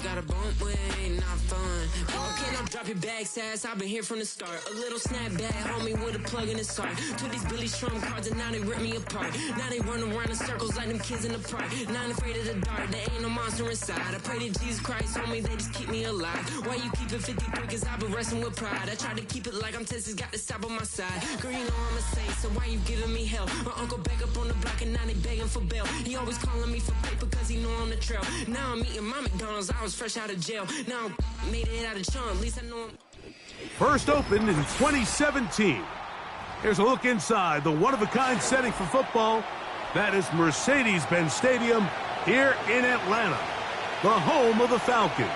got a bump with ain't not fun. Okay, I'll drop your bags ass. I've been here from the start. A little snapback, homie, with a plug in his heart. Took these Billy Strum cards and now they rip me apart. Now they run around in circles like them kids in the park. Not afraid of the dark, there ain't no monster inside. I pray to Jesus Christ, homie, they just keep me alive. Why you keep it 53? Cause I've been wrestling with pride. I try to keep it like I'm Texas, got the stop on my side. Girl, you know I'm a saint, so why you giving me hell? My uncle back up on the block and now they begging for bail. He always calling me for paper cause he know I'm the trail. Now I'm eating my McDonald's, I was fresh out of jail. Now I made it out of chum, at least I know I'm... First opened in 2017. Here's a look inside the one-of-a-kind setting for football. That is Mercedes-Benz Stadium here in Atlanta, the home of the Falcons.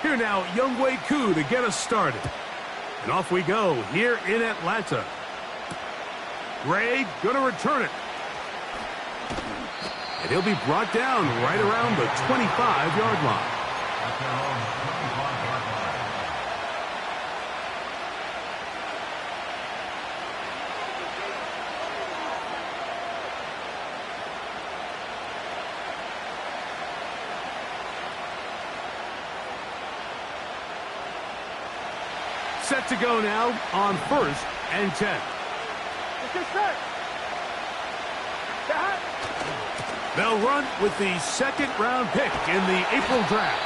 Here now, Younghoe Koo to get us started. And off we go here in Atlanta. Ray gonna return it. And he'll be brought down right around the 25-yard line. Set to go now on 1st and 10. They'll run with the second-round pick in the April draft.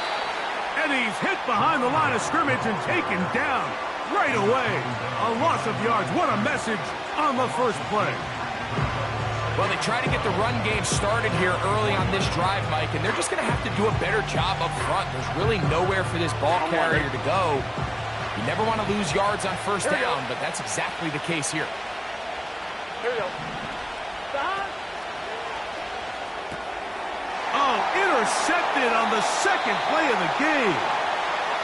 And he's hit behind the line of scrimmage and taken down right away. A loss of yards. What a message on the first play. Well, they try to get the run game started here early on this drive, Mike, and they're just going to have to do a better job up front. There's really nowhere for this ball carrier to go. You never want to lose yards on first down, but that's exactly the case here. Here we go. Oh, intercepted on the second play of the game.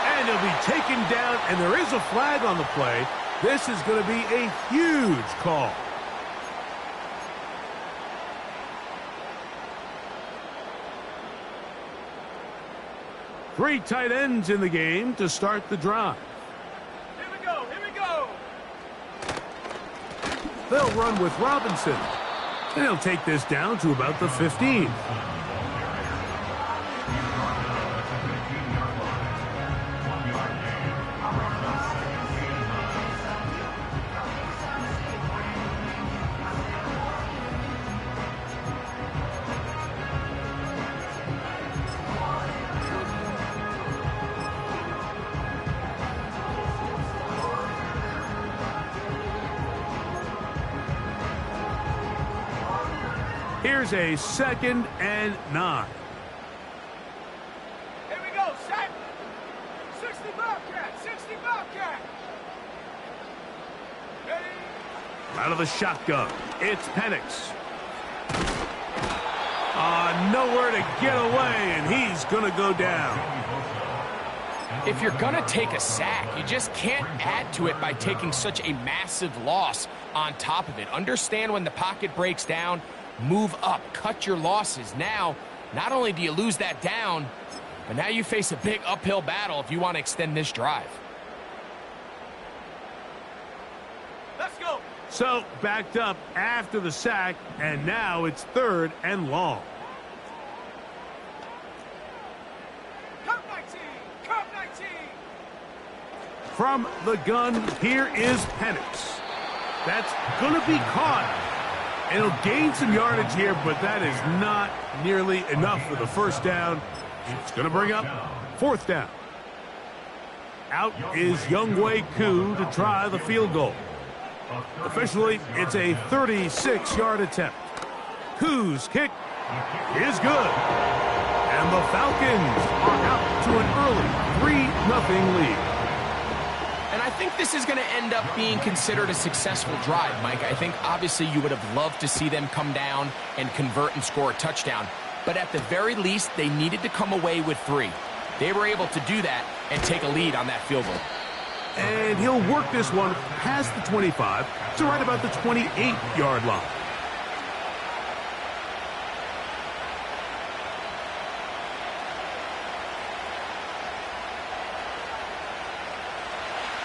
And he'll be taken down, and there is a flag on the play. This is going to be a huge call. Three tight ends in the game to start the drive. Here we go. Here we go. They'll run with Robinson. And he'll take this down to about the 15. Here's a 2nd and 9. Here we go. Set. 60 Bobcat. 60 Bobcat. Ready. Out of the shotgun, it's Penix. Nowhere to get away, and he's going to go down. If you're going to take a sack, you just can't add to it by taking such a massive loss on top of it. Understand when the pocket breaks down, move up, cut your losses. Now, not only do you lose that down, but now you face a big uphill battle if you want to extend this drive. Let's go. So, backed up after the sack, and now it's 3rd and long. Cup 19. Cup 19. From the gun, here is Penix. That's going to be caught. And he'll gain some yardage here, but that is not nearly enough for the first down. It's going to bring up 4th down. Out is Younghoe Koo to try the field goal. Officially, it's a 36-yard attempt. Koo's kick is good. And the Falcons are out to an early 3-0 lead. And I think this is going to end up being considered a successful drive, Mike. I think obviously you would have loved to see them come down and convert and score a touchdown. But at the very least, they needed to come away with 3. They were able to do that and take a lead on that field goal. And he'll work this one past the 25 to right about the 28-yard line.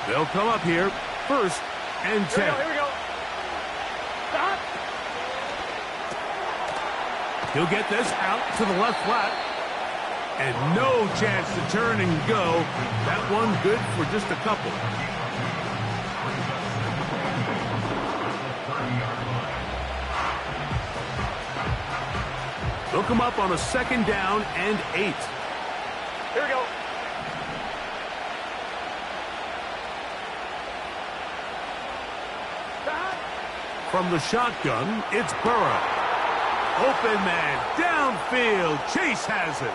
They'll come up here, 1st and 10. Here we go. Stop. He'll get this out to the left flat. And no chance to turn and go. That one good for just a couple. They'll come up on a 2nd down and 8. Here we go. From the shotgun, it's Burrow. Open man, downfield. Chase has it.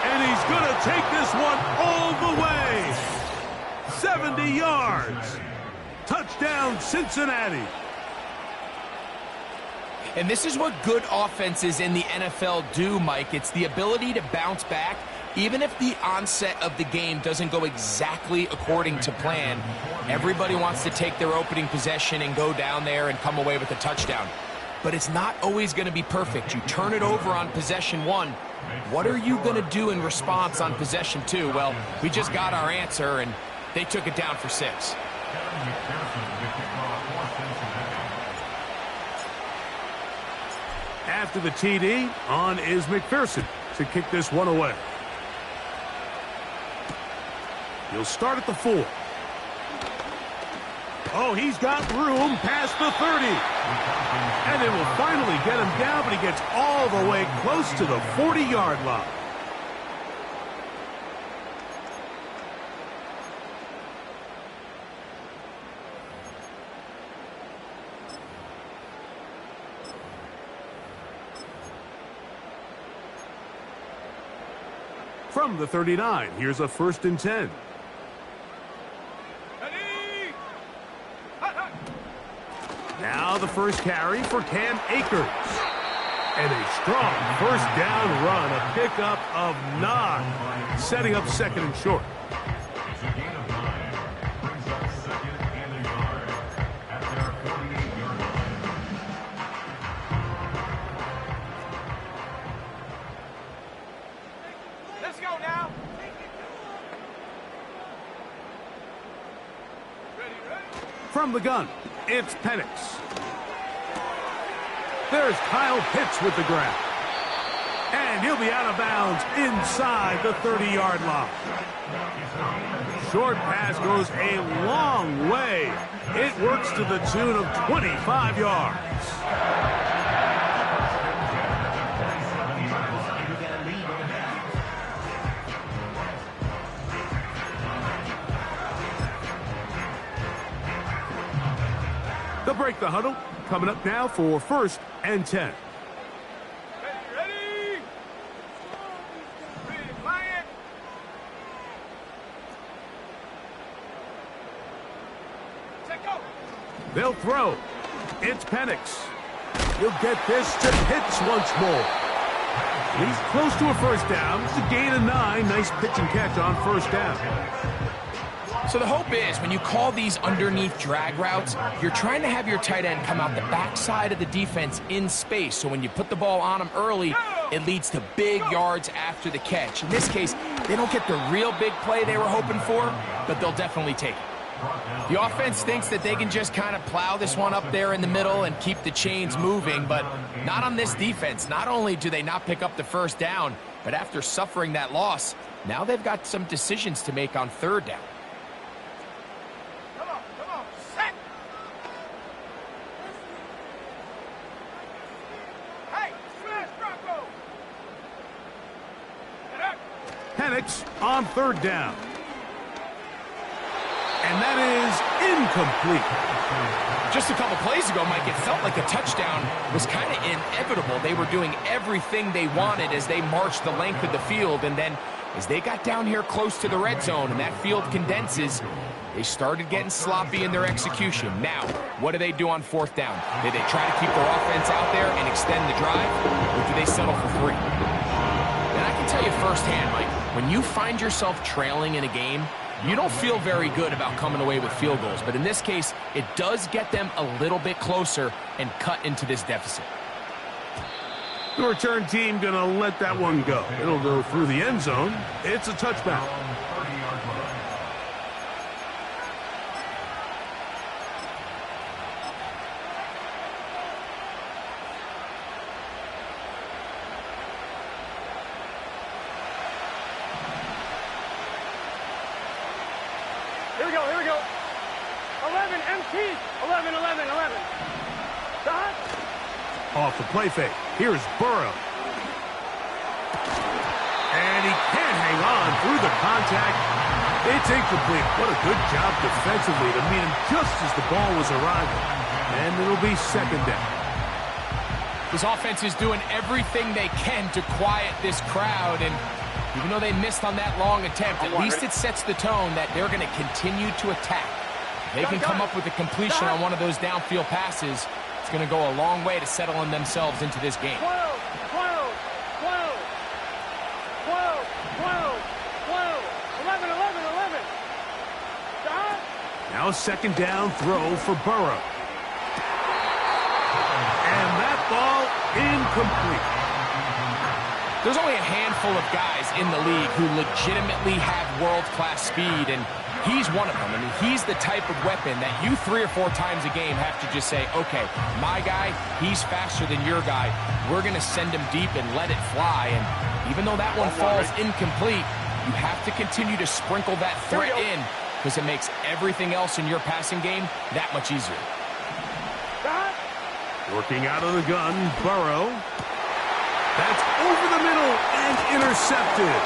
And he's going to take this one all the way. 70 yards. Touchdown, Cincinnati. And this is what good offenses in the NFL do, Mike. It's the ability to bounce back, even if the onset of the game doesn't go exactly according to plan. Everybody wants to take their opening possession and go down there and come away with a touchdown. But it's not always going to be perfect. You turn it over on possession 1. What are you going to do in response on possession 2? Well, we just got our answer, and they took it down for 6. After the TD, on is McPherson to kick this one away. He'll start at the 4. Oh, he's got room past the 30. And it will finally get him down, but he gets all the way close to the 40-yard line. From the 39, here's a 1st and 10. Now the first carry for Cam Akers. And a strong 1st down run, a pickup of 9, setting up 2nd and short. Let's go now. Ready. From the gun, it's Penix. There's Kyle Pitts with the grab. And he'll be out of bounds inside the 30-yard line. Short pass goes a long way. It works to the tune of 25 yards. They'll break the huddle. Coming up now for 1st and 10. Ready. Quiet. Set go. They'll throw. It's Penix. He'll get this to Pitts once more. He's close to a 1st down. It's a gain of 9. Nice pitch and catch on 1st down. So the hope is when you call these underneath drag routes, you're trying to have your tight end come out the backside of the defense in space. So when you put the ball on him early, it leads to big yards after the catch. In this case, they don't get the real big play they were hoping for, but they'll definitely take it. The offense thinks that they can just kind of plow this one up there in the middle and keep the chains moving, but not on this defense. Not only do they not pick up the 1st down, but after suffering that loss, now they've got some decisions to make on 3rd down. Penix on 3rd down. And that is incomplete. Just a couple plays ago, Mike, it felt like a touchdown was kind of inevitable. They were doing everything they wanted as they marched the length of the field. And then as they got down here close to the red zone and that field condenses, they started getting sloppy in their execution. Now, what do they do on 4th down? Do they try to keep their offense out there and extend the drive, or do they settle for 3? And I can tell you firsthand, Mike, when you find yourself trailing in a game, you don't feel very good about coming away with field goals. But in this case, it does get them a little bit closer and cut into this deficit. The return team going to let that one go. It'll go through the end zone. It's a touchback. we go, here we go. 11, MT. 11, 11, 11. Dot. Off the play fake. Here's Burrow. And he can't hang on through the contact. It's incomplete. What a good job defensively to meet him just as the ball was arriving. And it'll be second down. This offense is doing everything they can to quiet this crowd, and even though they missed on that long attempt, at least it sets the tone that they're going to continue to attack. They can come up with a completion on one of those downfield passes. It's going to go a long way to settling themselves into this game. 12, 12, 12, 12, 12, 12, 11, 11, 11. Dot. Now second down throw for Burrow. And that ball incomplete. There's only a handful of guys in the league who legitimately have world-class speed, and he's one of them. I mean, he's the type of weapon that you 3 or 4 times a game have to just say, okay, my guy, he's faster than your guy. We're going to send him deep and let it fly. And even though that one falls incomplete, you have to continue to sprinkle that threat in because it makes everything else in your passing game that much easier. Working out of the gun, Burrow. That's over the middle and intercepted.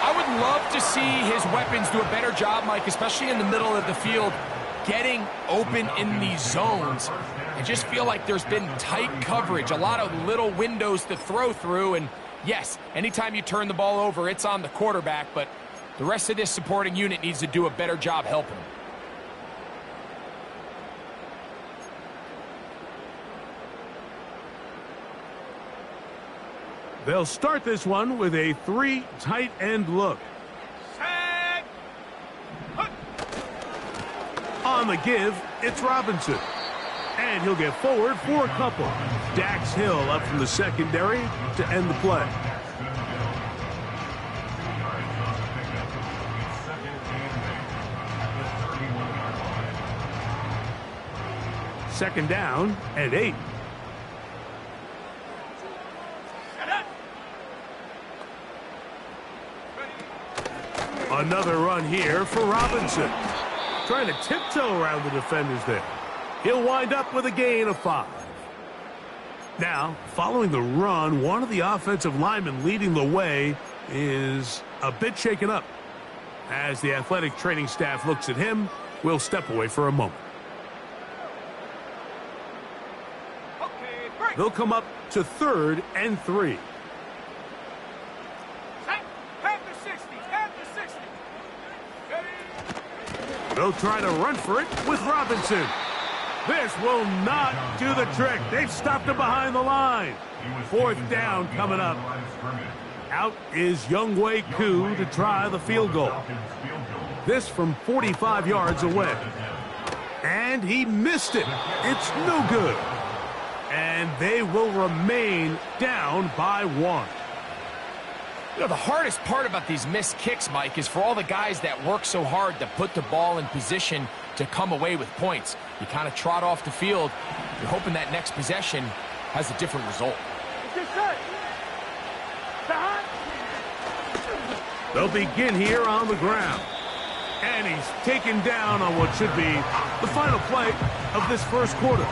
I would love to see his weapons do a better job, Mike, especially in the middle of the field, getting open in these zones. I just feel like there's been tight coverage, a lot of little windows to throw through, and yes, anytime you turn the ball over, it's on the quarterback, but the rest of this supporting unit needs to do a better job helping him. They'll start this one with a 3 tight end look. Tag. On the give, it's Robinson. And he'll get forward for a couple. Dax Hill up from the secondary to end the play. Second down and 8. Another run here for Robinson. Trying to tiptoe around the defenders there. He'll wind up with a gain of 5. Now, following the run, one of the offensive linemen leading the way is a bit shaken up. As the athletic training staff looks at him, we'll step away for a moment. They'll come up to 3rd and 3. They'll try to run for it with Robinson. This will not do the trick. They've stopped him behind the line. 4th down coming up. Out is Younghoe Koo to try the field goal. This from 45 yards away. And he missed it. It's no good. And they will remain down by 1. You know, the hardest part about these missed kicks, Mike, is for all the guys that work so hard to put the ball in position to come away with points. You kind of trot off the field. You're hoping that next possession has a different result. They'll begin here on the ground. And he's taken down on what should be the final play of this first quarter.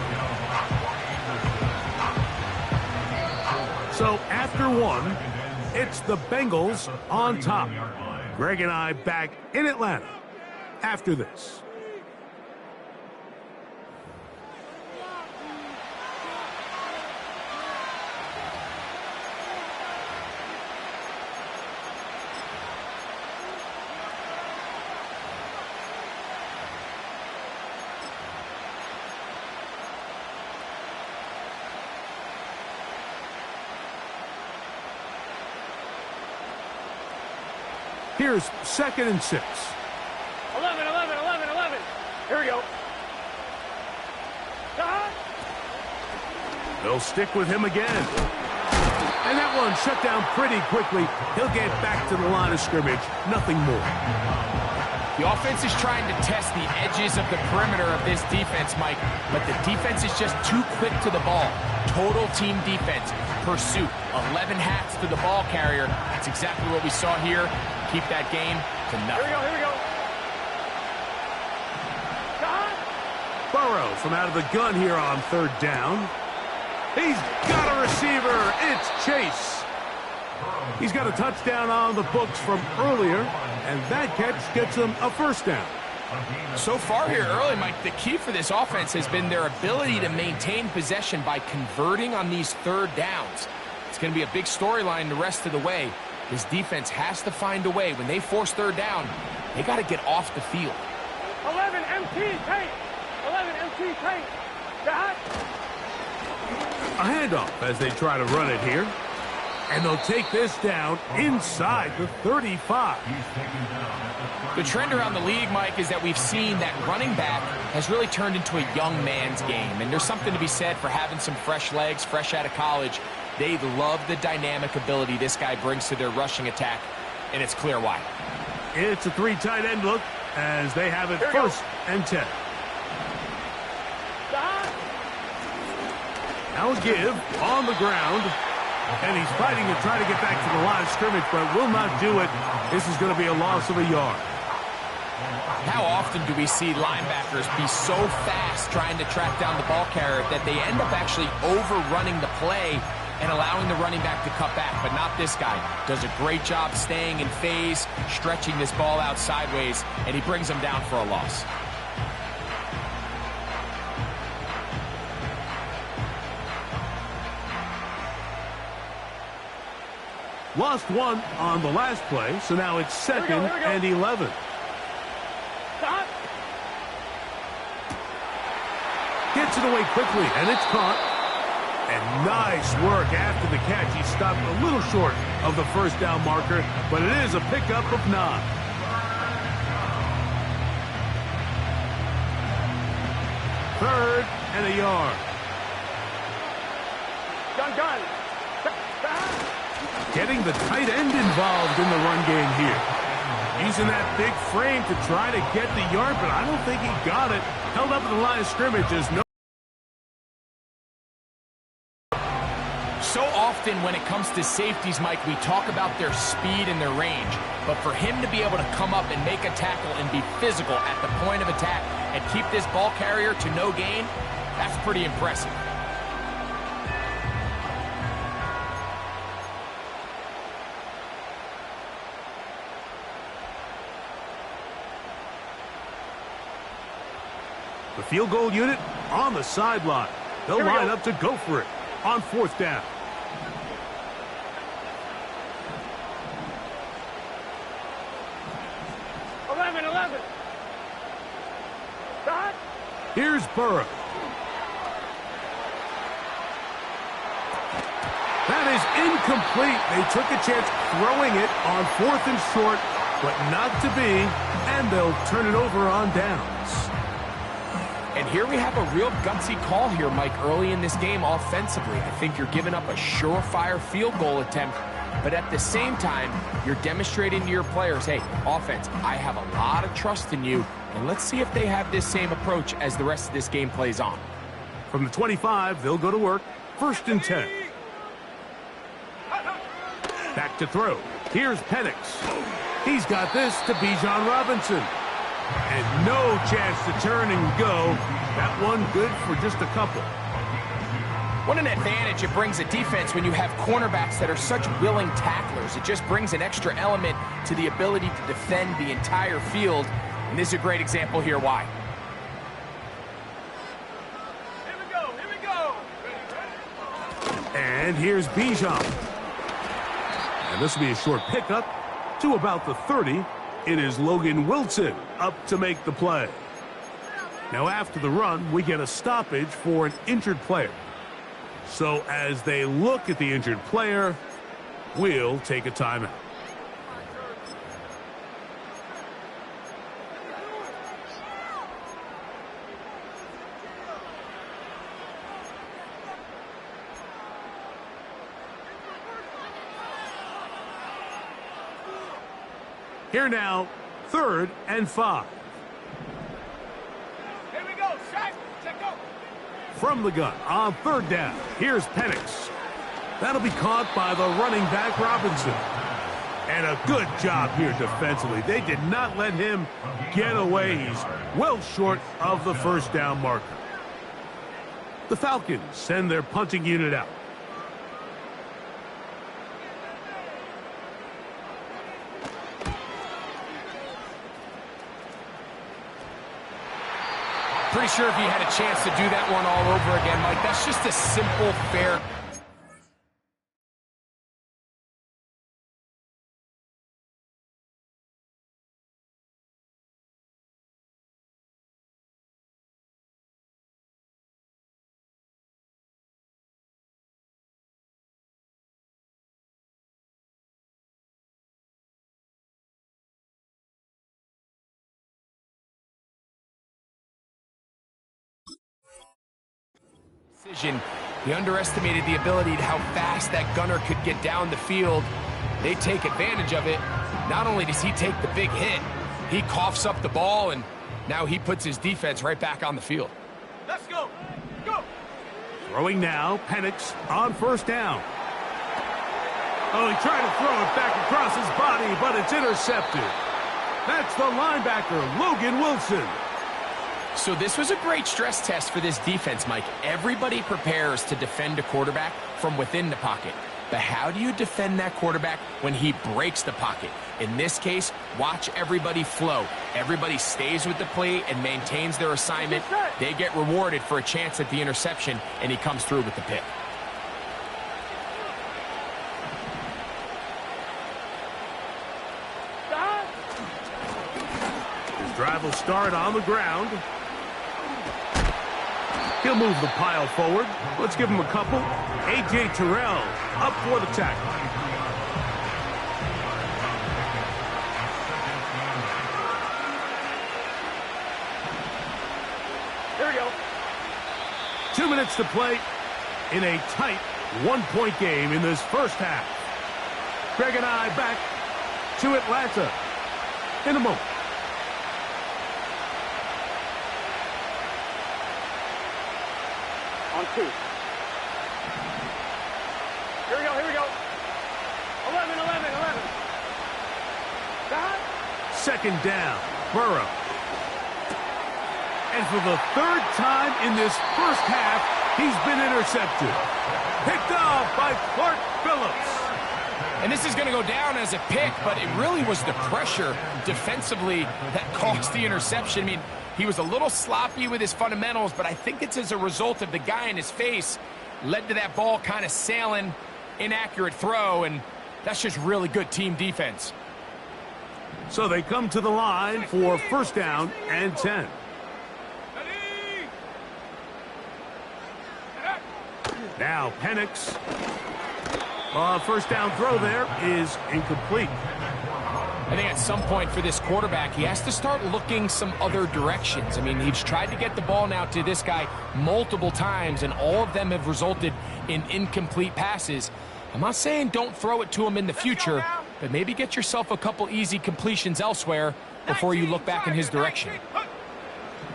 So after 1, it's the Bengals on top. Greg and I back in Atlanta after this. Here's 2nd and 6. 11, 11, 11, 11. Here we go. They'll stick with him again. And that one shut down pretty quickly. He'll get back to the line of scrimmage. Nothing more. The offense is trying to test the edges of the perimeter of this defense, Mike, but the defense is just too quick to the ball. Total team defense, pursuit, 11 hats to the ball carrier. That's exactly what we saw here. Keep that game to nothing. Here we go, here we go. Burrow from out of the gun here on third down. He's got a receiver. It's Chase. He's got a touchdown on the books from earlier, and that catch gets him a first down. So far here early, Mike, the key for this offense has been their ability to maintain possession by converting on these third downs. It's going to be a big storyline the rest of the way. This defense has to find a way. When they force third down, they got to get off the field. 11 MT tank. 11 MT tank. Got. A handoff as they try to run it here. And they'll take this down inside the 35. The trend around the league, Mike, is that we've seen that running back has really turned into a young man's game. And there's something to be said for having some fresh legs, fresh out of college. They love the dynamic ability this guy brings to their rushing attack, and it's clear why. It's a three tight end look as they have it first and 10. Now a give on the ground. And he's fighting to try to get back to the line of scrimmage, but will not do it. This is going to be a loss of a yard. How often do we see linebackers be so fast trying to track down the ball carrier that they end up actually overrunning the play and allowing the running back to cut back? But not this guy. Does a great job staying in phase, stretching this ball out sideways, and he brings him down for a loss. Lost one on the last play, so now it's second and 11. Stop. Gets it away quickly, and it's caught. And nice work after the catch. He stopped a little short of the first down marker, but it is a pickup of 9. Third and a yard. Gun. Getting the tight end involved in the run game here. Using that big frame to try to get the yard, but I don't think he got it. Held up in the line of scrimmage. There's no. So often when it comes to safeties, Mike, we talk about their speed and their range. But for him to be able to come up and make a tackle and be physical at the point of attack and keep this ball carrier to no gain, that's pretty impressive. The field goal unit on the sideline. They'll line up to go for it on fourth down. Here's Burrow. That is incomplete. They took a chance throwing it on fourth and short, but not to be, and they'll turn it over on downs. And here we have a real gutsy call here, Mike, early in this game offensively. I think you're giving up a surefire field goal attempt, but at the same time, you're demonstrating to your players, hey, offense, I have a lot of trust in you, and let's see if they have this same approach as the rest of this game plays on. From the 25, they'll go to work. First and 10. Back to throw. Here's Penix. He's got this to Bijan Robinson. And no chance to turn and go. That one good for just a couple. What an advantage it brings a defense when you have cornerbacks that are such willing tacklers. It just brings an extra element to the ability to defend the entire field. And this is a great example here why. Here we go. And here's Bijan. And this will be a short pickup to about the 30. It is Logan Wilson up to make the play. Now after the run, we get a stoppage for an injured player. So as they look at the injured player, we'll take a timeout. Here now, 3rd and 5. Here we go. Sack. Check go. From the gun on 3rd down. Here's Penix. That'll be caught by the running back Robinson. And a good job here defensively. They did not let him get away. He's well short of the first down marker. The Falcons send their punting unit out. Pretty sure if he had a chance to do that one all over again, Mike, that's just a simple, fair... decision. He underestimated the ability to how fast that gunner could get down the field. They take advantage of it. Not only does he take the big hit, he coughs up the ball, and now he puts his defense right back on the field. Let's go. Go. Throwing now, Penix on first down. Oh, he tried to throw it back across his body, but it's intercepted. That's the linebacker, Logan Wilson. So this was a great stress test for this defense, Mike. Everybody prepares to defend a quarterback from within the pocket. But how do you defend that quarterback when he breaks the pocket? In this case, watch everybody flow. Everybody stays with the play and maintains their assignment. They get rewarded for a chance at the interception, and he comes through with the pick. His drive will start on the ground. He'll move the pile forward. Let's give him a couple. A.J. Terrell up for the tackle. Here we go. 2 minutes to play in a tight one-point game in this first half. Greg and I back to Atlanta in a moment. On 2. Here we go, here we go. 11, 11, 11. Second down, Burrow. And for the third time in this first half, he's been intercepted. Picked off by Clark Phillips. And this is going to go down as a pick, but it really was the pressure defensively that caused the interception. I mean, he was a little sloppy with his fundamentals, but I think it's as a result of the guy in his face led to that ball kind of sailing, inaccurate throw, and that's just really good team defense. So they come to the line for first down and 10. Now Penix. First down throw there is incomplete. I think at some point for this quarterback, he has to start looking some other directions. I mean, he's tried to get the ball now to this guy multiple times, and all of them have resulted in incomplete passes. I'm not saying don't throw it to him in the future, but maybe get yourself a couple easy completions elsewhere before you look back in his direction.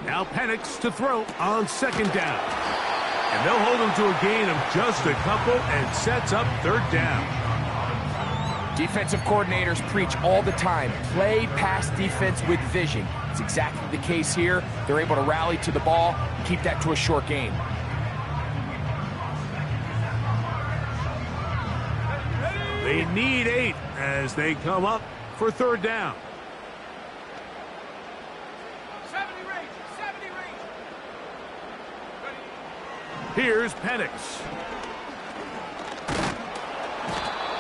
Now Penix to throw on second down. And they'll hold him to a gain of just a couple and sets up third down. Defensive coordinators preach all the time, play pass defense with vision. It's exactly the case here. They're able to rally to the ball, keep that to a short gain. They need 8 as they come up for third down. 70 range, 70 range. Here's Penix.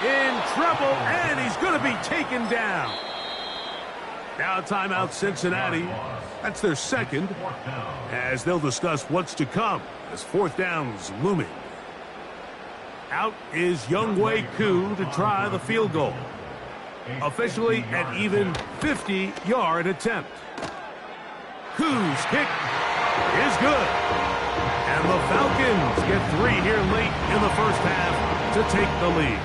In trouble, and he's going to be taken down. Now timeout Cincinnati. That's their second, as they'll discuss what's to come as fourth down's looming. Out is Younghoe Koo to try the field goal. Officially an even 50-yard attempt. Koo's kick is good. And the Falcons get 3 here late in the first half to take the lead.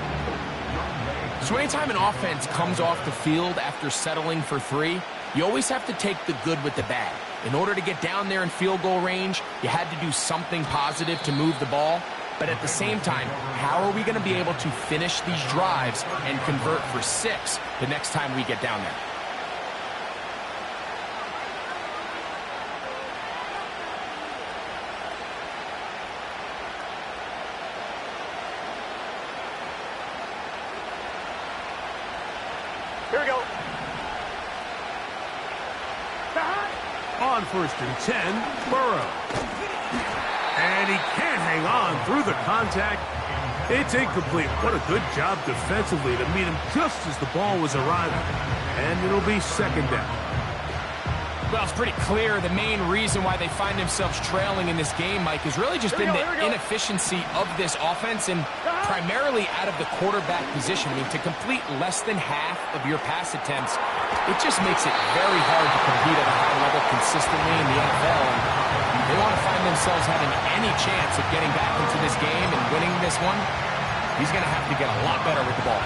So anytime an offense comes off the field after settling for 3, you always have to take the good with the bad. In order to get down there in field goal range, you had to do something positive to move the ball. But at the same time, how are we going to be able to finish these drives and convert for 6 the next time we get down there? Here we go. On 1st and 10, Burrow. And he can't hang on through the contact. It's incomplete. What a good job defensively to meet him just as the ball was arriving. And it'll be 2nd down. Well, it's pretty clear the main reason why they find themselves trailing in this game, Mike, has really just been the inefficiency of this offense and primarily out of the quarterback position. I mean, to complete less than half of your pass attempts, it just makes it very hard to compete at a high level consistently in the NFL. And they want to find themselves having any chance of getting back into this game and winning this one. He's going to have to get a lot better with the ball.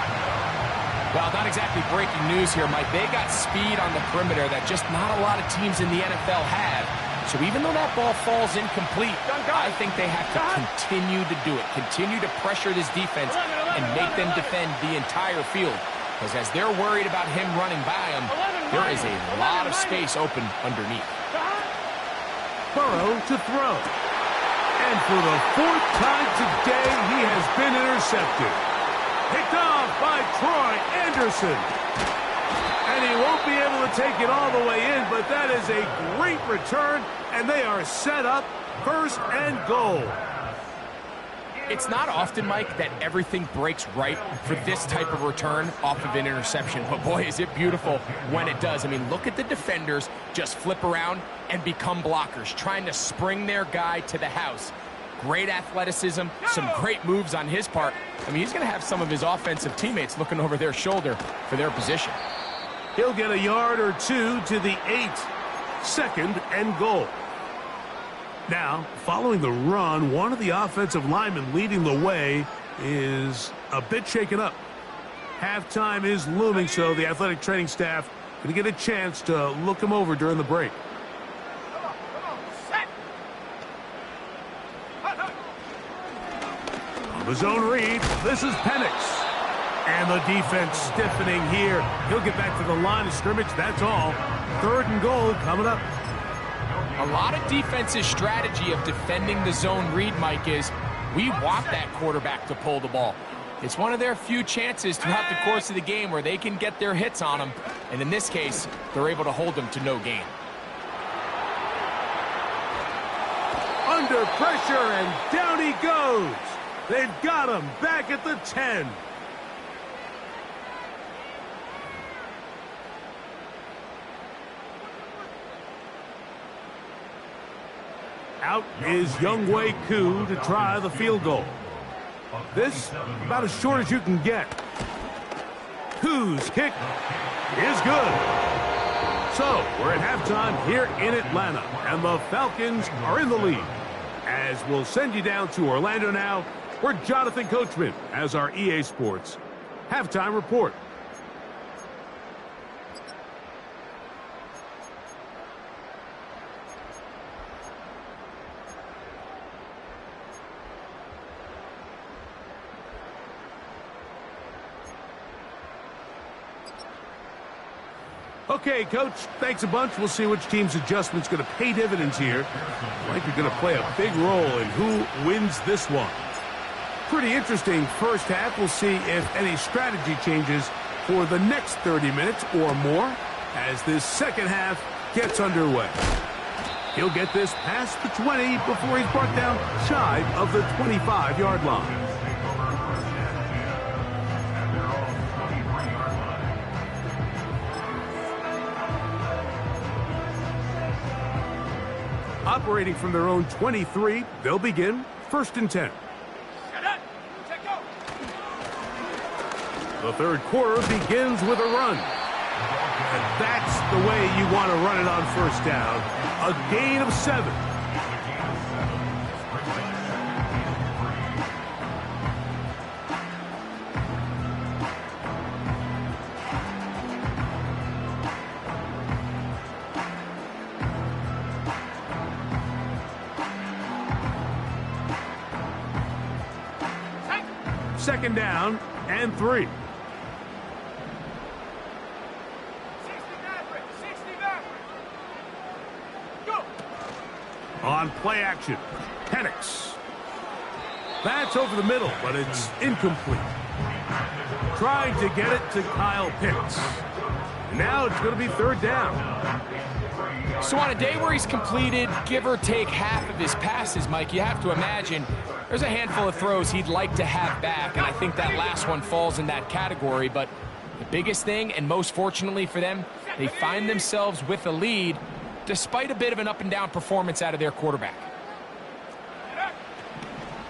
Well, not exactly breaking news here, Mike. They got speed on the perimeter that just not a lot of teams in the NFL have. So even though that ball falls incomplete, I think they have to continue to do it, continue to pressure this defense and make them defend the entire field. Because as they're worried about him running by them, there is a lot of space open underneath. Burrow to throw. And for the 4th time today, he has been intercepted. Picked off by Troy Anderson. And he won't be able to take it all the way in, but that is a great return, and they are set up 1st and goal. It's not often, Mike, that everything breaks right for this type of return off of an interception. But, boy, is it beautiful when it does. I mean, look at the defenders just flip around and become blockers, trying to spring their guy to the house. Great athleticism, some great moves on his part. I mean, he's going to have some of his offensive teammates looking over their shoulder for their position. He'll get a yard or 2 to the 8. 2nd and goal. Now, following the run, one of the offensive linemen leading the way is a bit shaken up. Halftime is looming, so the athletic training staff going to get a chance to look him over during the break. On the zone read, this is Penix. And the defense stiffening here. He'll get back to the line of scrimmage, that's all. 3rd and goal coming up. A lot of defense's strategy of defending the zone read, Mike, is we want that quarterback to pull the ball. It's one of their few chances throughout the course of the game where they can get their hits on him. And in this case, they're able to hold them to no gain. Under pressure, and down he goes. They've got him back at the 10. Out is Younghoe Koo to try the field goal. This about as short as you can get. Koo's kick is good. So we're at halftime here in Atlanta, and the Falcons are in the lead. As we'll send you down to Orlando now, where Jonathan Coachman has our EA Sports halftime report. Okay, Coach, thanks a bunch. We'll see which team's adjustment's going to pay dividends here. Likely going to play a big role in who wins this one. Pretty interesting first half. We'll see if any strategy changes for the next 30 minutes or more as this second half gets underway. He'll get this past the 20 before he's brought down shy of the 25-yard line. Operating from their own 23, they'll begin 1st and 10. The 3rd quarter begins with a run. And that's the way you want to run it on 1st down. A gain of 7. Second down and 3. On play action, Penix. That's over the middle, but it's incomplete. Trying to get it to Kyle Pitts. Now it's going to be third down. So on a day where he's completed, give or take half of his passes, Mike, you have to imagine there's a handful of throws he'd like to have back, and I think that last one falls in that category. But the biggest thing, and most fortunately for them, they find themselves with a lead despite a bit of an up-and-down performance out of their quarterback.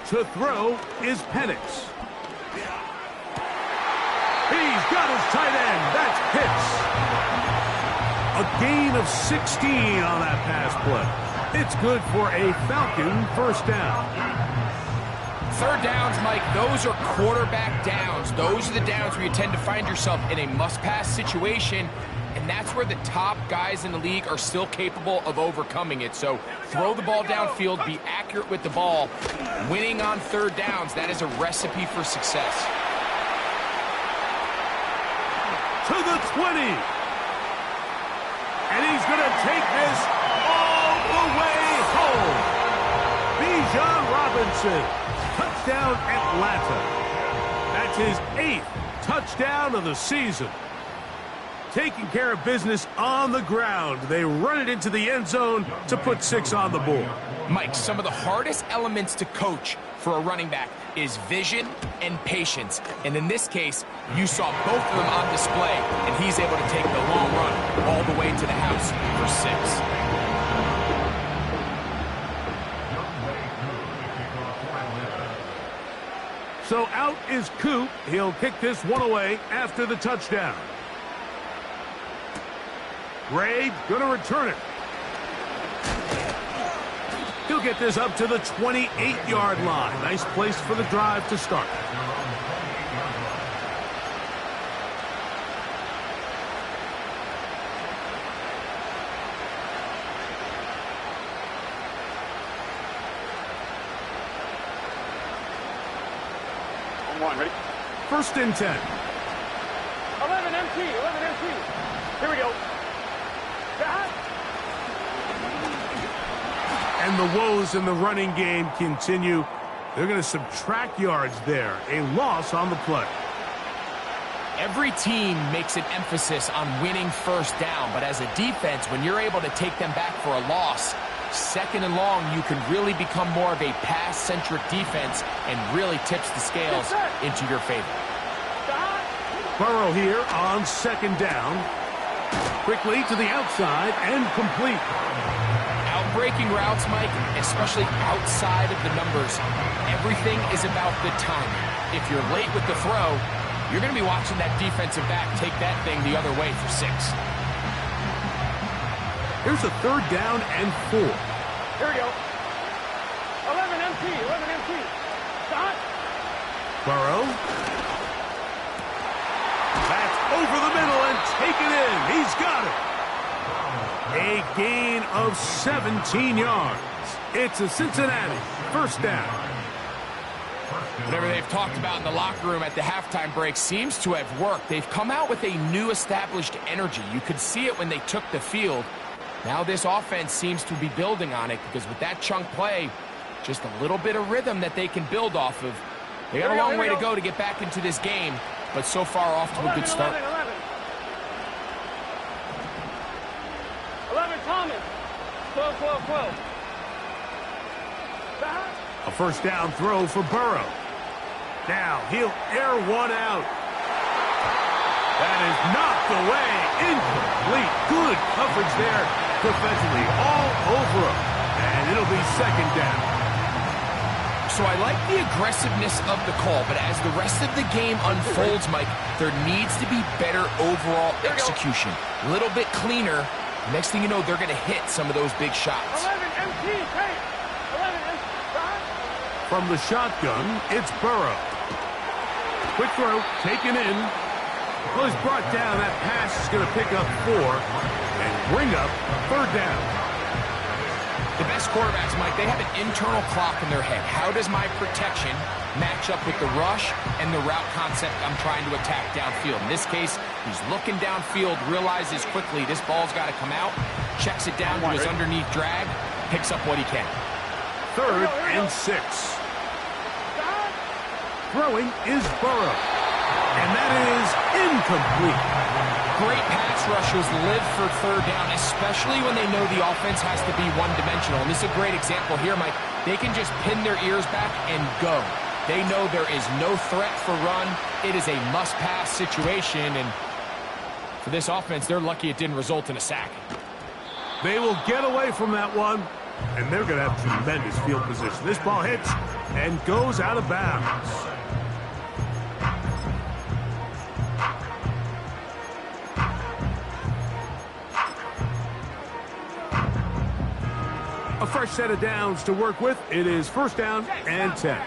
To throw is Penix. He's got his tight end. That's Pitts. A gain of 16 on that pass play. It's good for a Falcon first down. Third downs, Mike, those are quarterback downs. Those are the downs where you tend to find yourself in a must-pass situation, and that's where the top guys in the league are still capable of overcoming it. So throw the ball downfield, be accurate with the ball. Winning on third downs, that is a recipe for success. To the 20. And he's going to take this all the way home. Bijan Robinson. Touchdown Atlanta. That's his 8th touchdown of the season. Taking care of business on the ground. They run it into the end zone to put 6 on the board. Mike, some of the hardest elements to coach for a running back is vision and patience. And in this case, you saw both of them on display, and he's able to take the long run all the way to the house for 6. So out is Coop. He'll kick this one away after the touchdown. Ray going to return it. He'll get this up to the 28-yard line. Nice place for the drive to start. One, ready? First and 10. 11 MT, 11 MT. Here we go. And the woes in the running game continue. They're going to subtract yards there. A loss on the play. Every team makes an emphasis on winning first down, but as a defense, when you're able to take them back for a loss, second and long, you can really become more of a pass-centric defense and really tips the scales into your favor. Burrow here on second down. Quickly to the outside and complete. Outbreaking routes, Mike, especially outside of the numbers, everything is about the timing. If you're late with the throw, you're going to be watching that defensive back take that thing the other way for 6. Here's a third down and 4. Here we go. 11 MT, 11 MT. Stop. Burrow. That's over the middle and taken in. He's got it. A gain of 17 yards. It's a Cincinnati first down. Whatever they've talked about in the locker room at the halftime break seems to have worked. They've come out with a new established energy. You could see it when they took the field. Now this offense seems to be building on it because with that chunk play, just a little bit of rhythm that they can build off of. They got a long way to go to get back into this game, but so far off to a good start. 11 Thomas. 12, 12, 12. A first down throw for Burrow. Now he'll air one out. That is knocked away. Incomplete. Good coverage there defensively. All over him. And it'll be second down. So I like the aggressiveness of the call, but as the rest of the game unfolds, Mike, there needs to be better overall execution. A little bit cleaner. Next thing you know, they're going to hit some of those big shots. 11 MT, hey. 11 MT. From the shotgun, it's Burrow. Quick throw, taken in. Well, he's brought down. That pass is going to pick up 4 and bring up third down. The best quarterbacks, Mike, they have an internal clock in their head. How does my protection match up with the rush and the route concept I'm trying to attack downfield? In this case, he's looking downfield, realizes quickly this ball's got to come out, checks it down to his underneath drag, picks up what he can. Third and 6. Throwing is Burrow. And that is incomplete. Great pass rushers live for third down, especially when they know the offense has to be one-dimensional. And this is a great example here, Mike. They can just pin their ears back and go. They know there is no threat for run. It is a must-pass situation, and for this offense, they're lucky it didn't result in a sack. They will get away from that one, and they're going to have tremendous field position. This ball hits and goes out of bounds. A fresh set of downs to work with. It is first down and 10.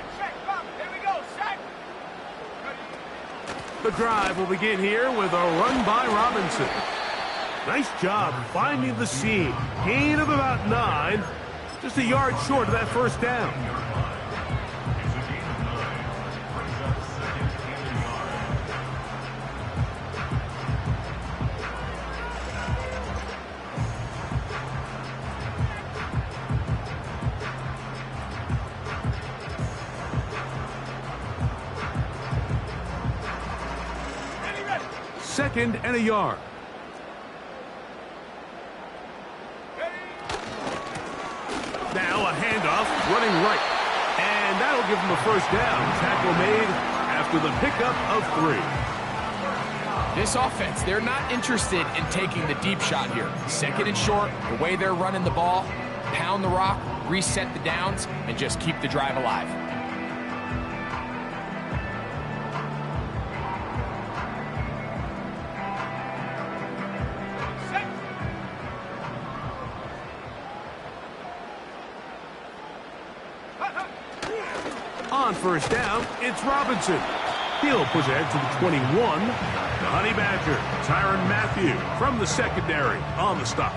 The drive will begin here with a run by Robinson. Nice job finding the seam. Gain of about 9. Just a yard short of that first down. Second and a yard. Now a handoff running right. And that'll give him a first down. Tackle made after the pickup of 3. This offense, they're not interested in taking the deep shot here. Second and short, the way they're running the ball, pound the rock, reset the downs, and just keep the drive alive. On first down, it's Robinson. He'll push ahead to the 21. The Honey Badger, Tyrann Mathieu from the secondary on the stop.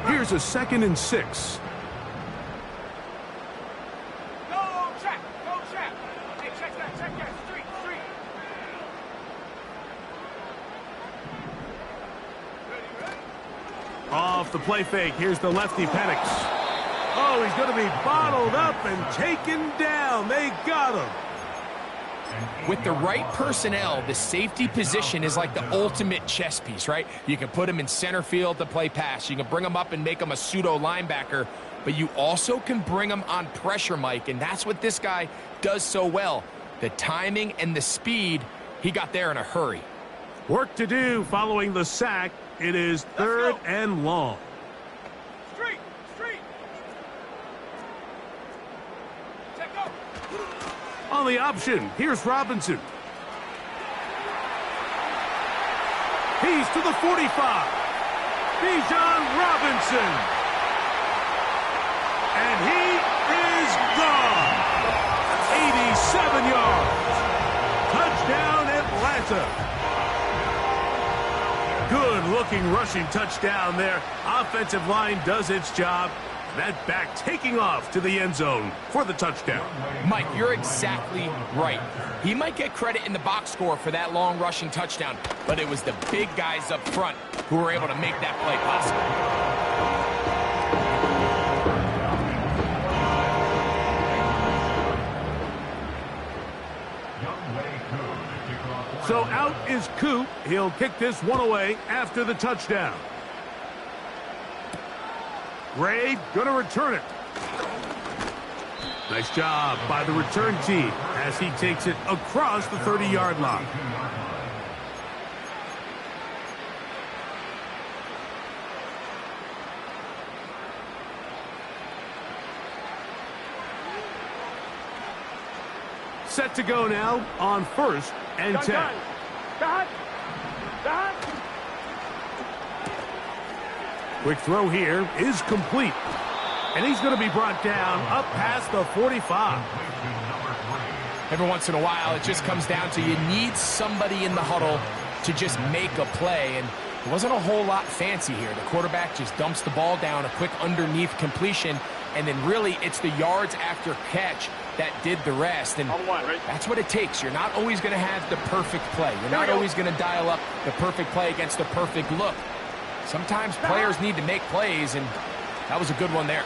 Here's a 2nd and 6. Off the play fake, here's the lefty Penix. Oh, he's going to be bottled up and taken down. They got him. With the right personnel, the safety position is like the ultimate chess piece, right? You can put him in center field to play pass. You can bring him up and make him a pseudo linebacker, but you also can bring him on pressure, Mike, and that's what this guy does so well. The timing and the speed, he got there in a hurry. Work to do following the sack. It is 3rd and long. Street. Check go. On the option, here's Robinson. He's to the 45. Bijan Robinson. And he is gone. 87 yards. Touchdown, Atlanta. Good-looking rushing touchdown there. Offensive line does its job. That back taking off to the end zone for the touchdown. Mike, you're exactly right. He might get credit in the box score for that long rushing touchdown, but it was the big guys up front who were able to make that play possible. So out is Coop. He'll kick this one away after the touchdown. Ray gonna return it. Nice job by the return team as he takes it across the 30-yard line. Set to go now on 1st and 10. Quick throw here is complete. And he's going to be brought down up past the 45. Every once in a while, it just comes down to you need somebody in the huddle to just make a play. And it wasn't a whole lot fancy here. The quarterback just dumps the ball down, a quick underneath completion, and then really it's the yards after catch that did the rest. And that's what it takes. You're not always going to have the perfect play. You're not always going to dial up the perfect play against the perfect look. Sometimes players need to make plays, and that was a good one there.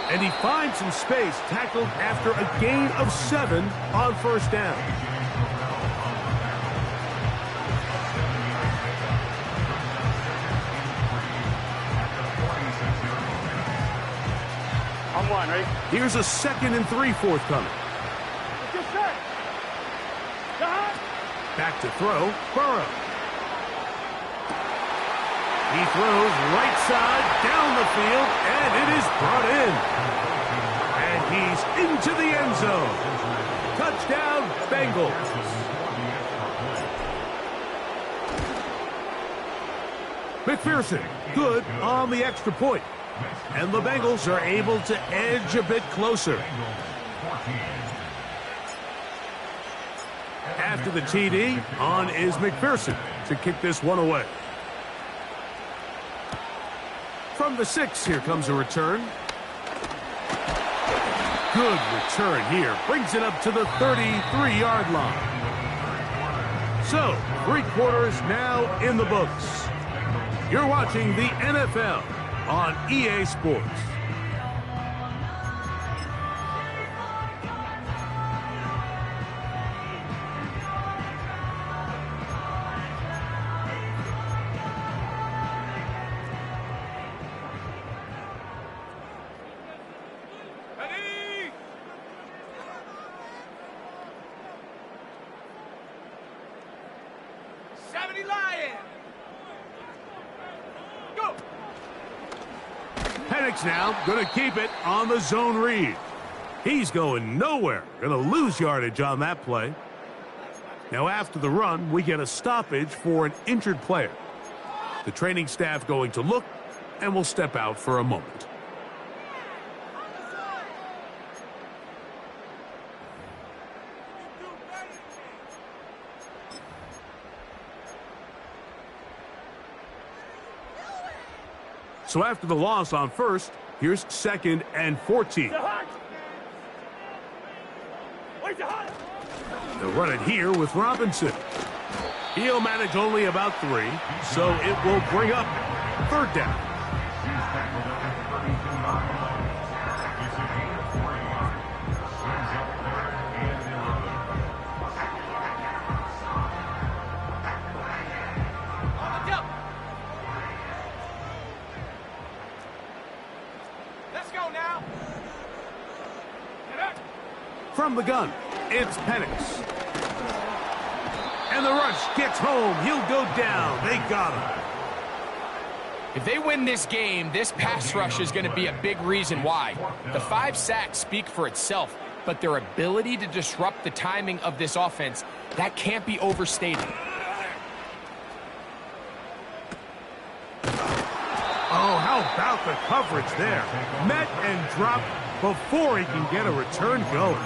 And he finds some space, tackled after a gain of 7 on first down. On one, ready? Here's a 2nd and 3 forthcoming. Get set. Back to throw, Burrow. He throws right side down the field, and it is brought in. And he's into the end zone. Touchdown, Bengals. McPherson, good on the extra point. And the Bengals are able to edge a bit closer. After the TD, on is McPherson to kick this one away. From the 6, here comes a return. Good return here. Brings it up to the 33-yard line. So, 3 quarters now in the books. You're watching the NFL on EA Sports. Now going to keep it on the zone read. He's going nowhere. Going to lose yardage on that play. Now after the run, we get a stoppage for an injured player. The training staff going to look and will step out for a moment. So after the loss on first, here's 2nd and 14. They'll run it here with Robinson. He'll manage only about 3, so it will bring up 3rd down. From the gun, it's Penix. And the rush gets home. He'll go down. They got him. If they win this game, this pass rush is going to be a big reason why. The 5 sacks speak for itself, but their ability to disrupt the timing of this offense, that can't be overstated. Oh, how about the coverage there? Met and dropped before he can get a return going.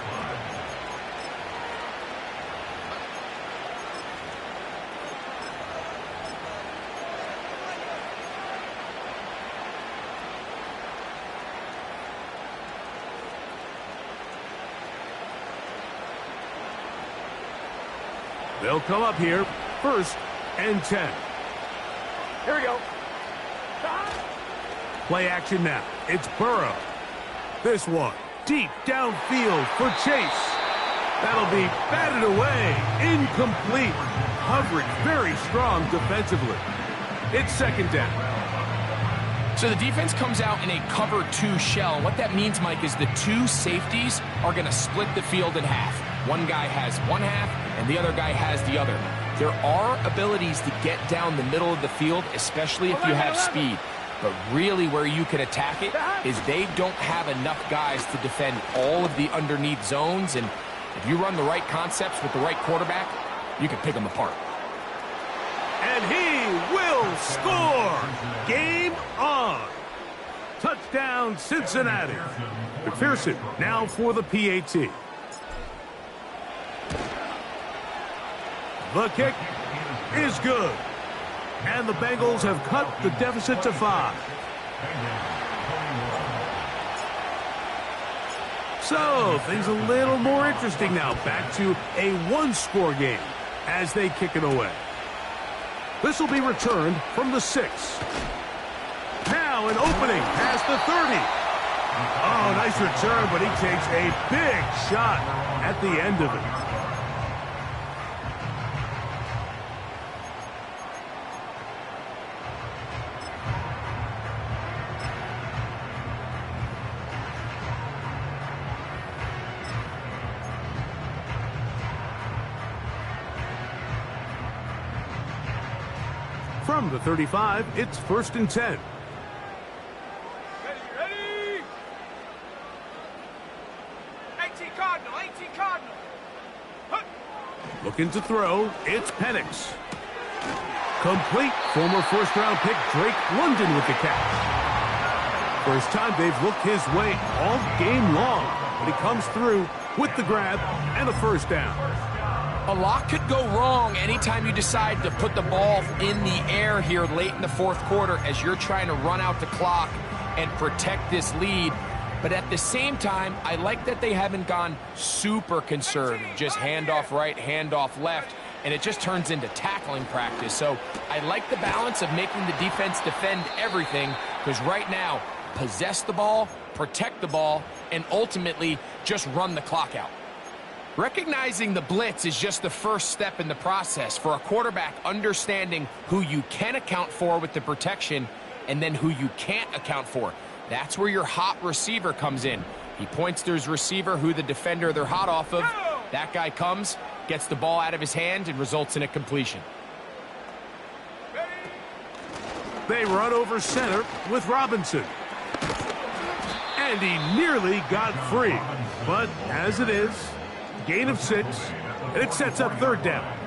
They'll come up here, 1st and 10. Here we go. Play action now. It's Burrow. This one, deep downfield for Chase. That'll be batted away. Incomplete. Coverage very strong defensively. It's 2nd down. So the defense comes out in a cover 2 shell. What that means, Mike, is the 2 safeties are going to split the field in half. One guy has one half, and the other guy has the other. There are abilities to get down the middle of the field, especially if you have speed. But really where you can attack it is they don't have enough guys to defend all of the underneath zones. And if you run the right concepts with the right quarterback, you can pick them apart. And he will score. Game on. Touchdown, Cincinnati. McPherson now for the PAT. The kick is good. And the Bengals have cut the deficit to 5. So, things a little more interesting now. Back to a 1-score game as they kick it away. This will be returned from the 6. Now an opening past the 30. Oh, nice return, but he takes a big shot at the end of it. From the 35, it's 1st and 10. Ready? 18 Cardinal, 18 Cardinal. Looking to throw, it's Penix. Complete. Former first-round pick Drake London with the catch. First time they've looked his way all game long, but he comes through with the grab and a first down. A lot could go wrong anytime you decide to put the ball in the air here late in the 4th quarter as you're trying to run out the clock and protect this lead. But at the same time, I like that they haven't gone super conservative, just handoff right, handoff left, and it just turns into tackling practice. So I like the balance of making the defense defend everything, because right now, possess the ball, protect the ball, and ultimately just run the clock out. Recognizing the blitz is just the first step in the process for a quarterback, understanding who you can account for with the protection and then who you can't account for. That's where your hot receiver comes in. He points to his receiver, who the defender they're hot off of. That guy comes, gets the ball out of his hand, and results in a completion. They run over center with Robinson. And he nearly got free. But as it is, gain of 6, and it sets up 3rd down.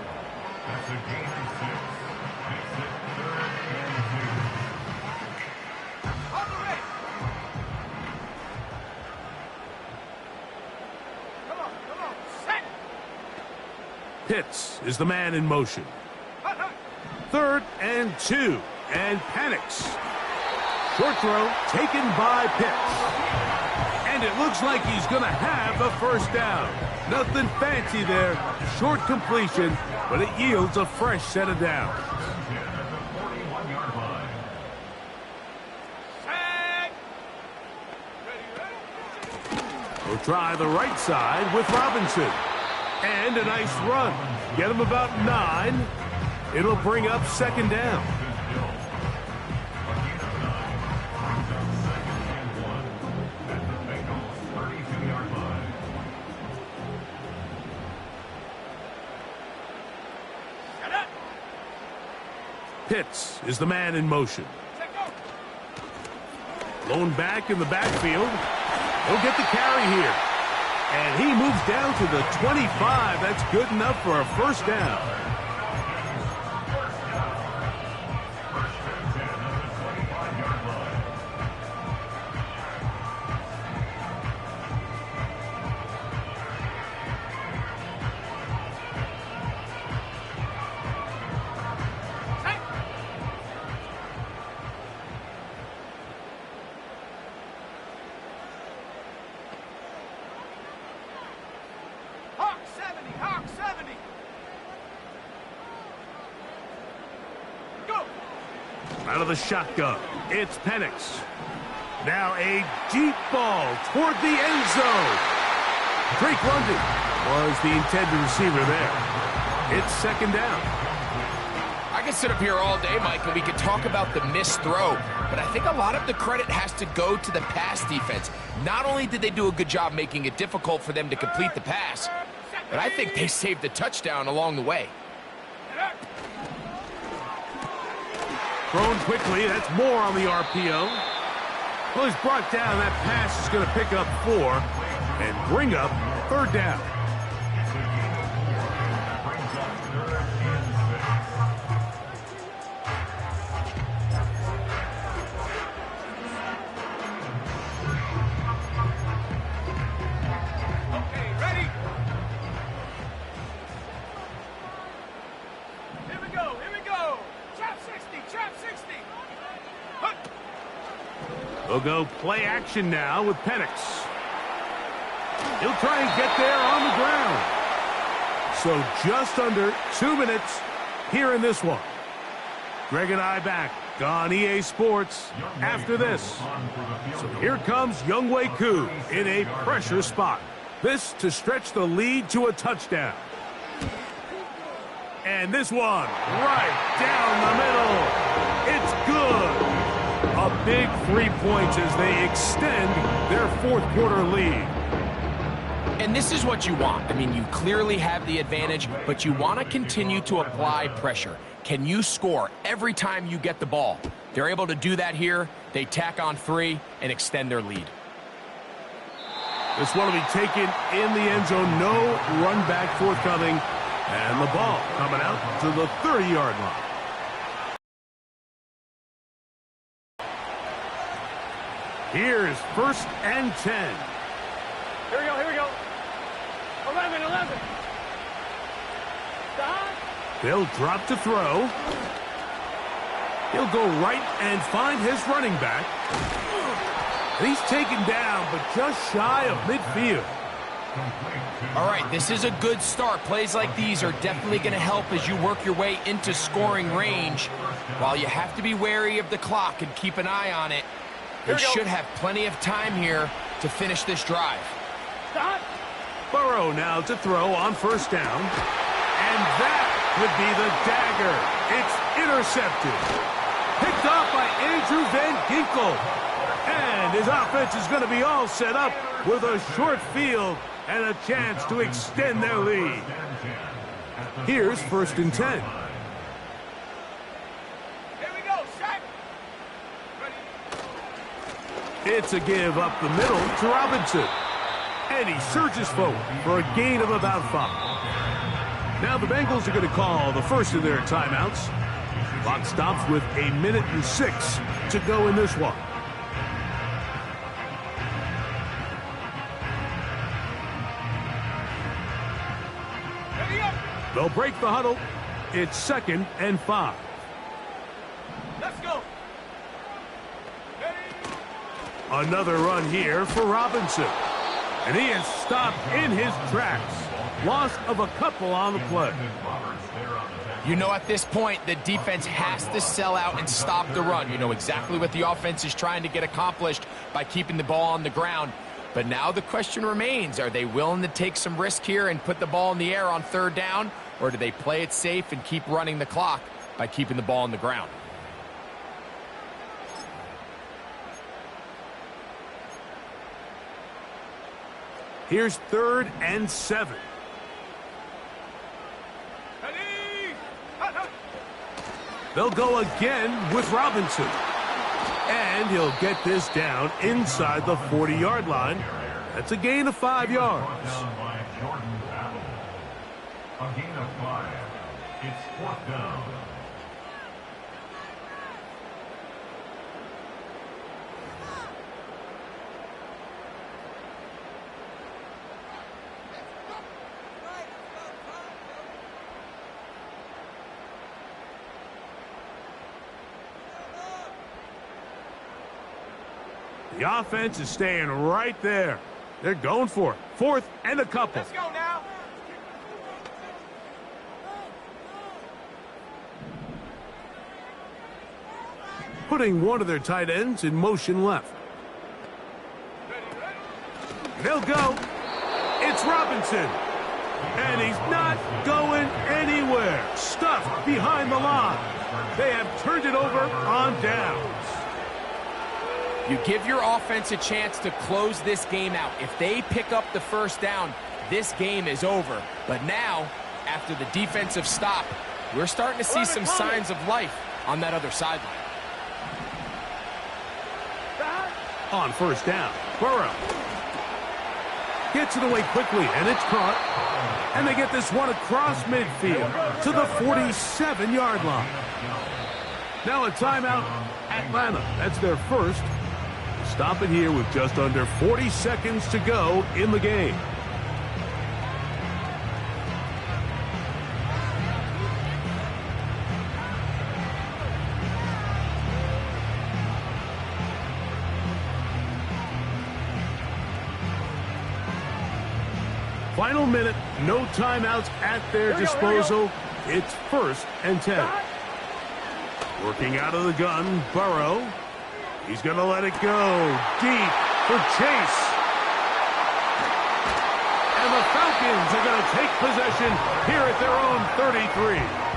Pitts is the man in motion. 3rd and 2, and Penix. Short throw taken by Pitts. And it looks like he's going to have the first down. Nothing fancy there. Short completion, but it yields a fresh set of downs. We'll try the right side with Robinson. And a nice run. Get him about 9. It'll bring up 2nd down. Pitts is the man in motion. Lone back in the backfield. He'll get the carry here. And he moves down to the 25. That's good enough for a first down. Out of the shotgun, it's Penix. Now a deep ball toward the end zone. Drake London was the intended receiver there. It's 2nd down. I could sit up here all day, Mike, and we could talk about the missed throw, but I think a lot of the credit has to go to the pass defense. Not only did they do a good job making it difficult for them to complete the pass, but I think they saved the touchdown along the way. Thrown quickly, that's more on the RPO. Well, he's brought down. That pass is going to pick up 4 and bring up 3rd down. Okay, ready? Here we go, here we go. Trap 60, trap 60. They'll go play action now with Penix. He'll try and get there on the ground. So just under 2 minutes here in this one. Greg and I back on EA Sports after this. So here comes Younghoe Koo in a pressure spot. This to stretch the lead to a touchdown. And this one right down the middle. It's good. A big 3 points as they extend their fourth quarter lead. And this is what you want. I mean, you clearly have the advantage, but you want to continue to apply pressure. Can you score every time you get the ball? They're able to do that here. They tack on 3 and extend their lead. This one will be taken in the end zone. No run back forthcoming. And the ball coming out to the 30-yard line. Here's 1st and 10. Here we go. 11. They'll drop to throw. He'll go right and find his running back. And he's taken down, but just shy of midfield. All right, this is a good start. Plays like these are definitely going to help as you work your way into scoring range. While you have to be wary of the clock and keep an eye on it, they should have plenty of time here to finish this drive. Stop. Burrow now to throw on 1st down. And that would be the dagger. It's intercepted. Picked off by Andrew Van Ginkel. And his offense is going to be all set up with a short field and a chance to extend their lead. Here's 1st and 10. Here we go, Shaq. It's a give up the middle to Robinson. And he surges forward for a gain of about 5. Now the Bengals are going to call the first of their timeouts. Clock stops with 1 minute and 6 to go in this one. They'll break the huddle. It's 2nd and 5. Let's go. Another run here for Robinson. And he is stopped in his tracks. Loss of a couple on the play. You know, at this point, the defense has to sell out and stop the run. You know exactly what the offense is trying to get accomplished by keeping the ball on the ground. But now the question remains, are they willing to take some risk here and put the ball in the air on 3rd down? Or do they play it safe and keep running the clock by keeping the ball on the ground? Here's 3rd and 7. They'll go again with Robinson. And he'll get this down inside the 40-yard line. That's a gain of 5 yards. A gain of 5. It's 4th down. The offense is staying right there. They're going for it. 4th and a couple. Let's go now. Putting one of their tight ends in motion left. They'll go. It's Robinson. And he's not going anywhere. Stuffed behind the line. They have turned it over on downs. You give your offense a chance to close this game out. If they pick up the 1st down, this game is over. But now, after the defensive stop, we're starting to see some signs of life on that other sideline. On 1st down, Burrow gets it away quickly, and it's caught. And they get this one across midfield to the 47-yard line. Now a timeout, Atlanta. That's their first. Stop it here with just under 40 seconds to go in the game. Final minute, no timeouts at their disposal. It's 1st and 10. Working out of the gun, Burrow. He's going to let it go deep for Chase. And the Falcons are going to take possession here at their own 33.